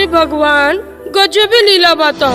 अरे भगवान, गजबे लीला बाता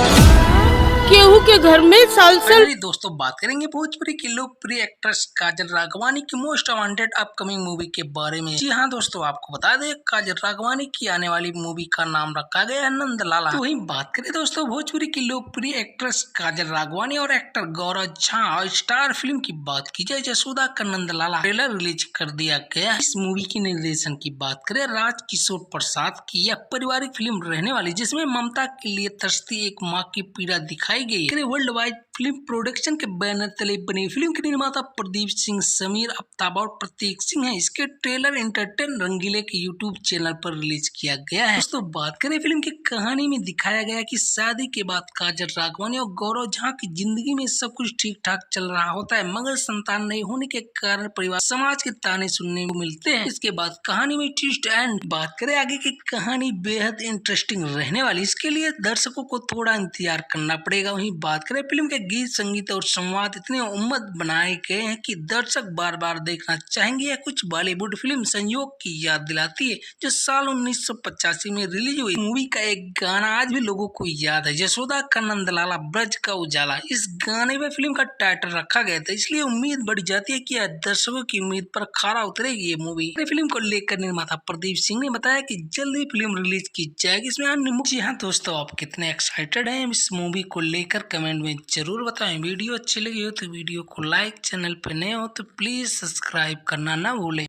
केहू के घर में साल साल। दोस्तों बात करेंगे भोजपुरी की लोकप्रिय एक्ट्रेस काजल राघवानी की मोस्ट अवांटेड अपकमिंग मूवी के बारे में। जी हाँ दोस्तों, आपको बता दें काजल राघवानी की आने वाली मूवी का नाम रखा गया है नंदलाला। तो वहीं बात करें दोस्तों भोजपुरी की लोकप्रिय एक्ट्रेस काजल राघवानी और एक्टर गौरव झा और स्टार फिल्म की बात की जाए जसोदा का नंदलाला ट्रेलर रिलीज कर दिया गया। इस मूवी की निर्देशन की बात करें राजकिशोर प्रसाद की, यह पारिवारिक फिल्म रहने वाली जिसमें ममता के लिए तरसती एक माँ की पीड़ा दिखाई गई। वर्ल्ड वाइड फिल्म प्रोडक्शन के बैनर तले बनी फिल्म के निर्माता प्रदीप सिंह, समीर आफ्ताब और प्रतीक सिंह है। इसके ट्रेलर एंटरटेन रंगीले के यूट्यूब चैनल पर रिलीज किया गया है। दोस्तों बात करें फिल्म की कहानी में दिखाया गया कि शादी के बाद काजल राघवानी और गौरव झा की जिंदगी में सब कुछ ठीक ठाक चल रहा होता है, मगर संतान नहीं होने के कारण परिवार समाज के ताने सुनने को मिलते हैं। इसके बाद कहानी में ट्विस्ट एंड। बात करें आगे की कहानी बेहद इंटरेस्टिंग रहने वाली, इसके लिए दर्शकों को थोड़ा इंतजार करना पड़ेगा। वहीं बात करें फिल्म के गीत, संगीत और संवाद इतने उम्मद बनाए गए हैं कि दर्शक बार बार देखना चाहेंगे। यह कुछ बॉलीवुड फिल्म संयोग की याद दिलाती है जो साल 1985 में रिलीज हुई। मूवी का एक गाना आज भी लोगों को याद है, जसोदा का नंदलाला ब्रज का उजाला। इस गाने में फिल्म का टाइटल रखा गया था, इसलिए उम्मीद बढ़ जाती है कि दर्शकों की उम्मीद पर खरा उतरेगी ये मूवी। फिल्म को लेकर निर्माता प्रदीप सिंह ने बताया कि जल्द ही फिल्म रिलीज की जाएगी। इसमें अन्य। जी हाँ दोस्तों, आप कितने एक्साइटेड हैं इस मूवी को लेकर कमेंट में जरूर बताएं। वीडियो अच्छी लगी हो तो वीडियो को लाइक, चैनल पर नए हो तो प्लीज सब्सक्राइब करना ना भूलें।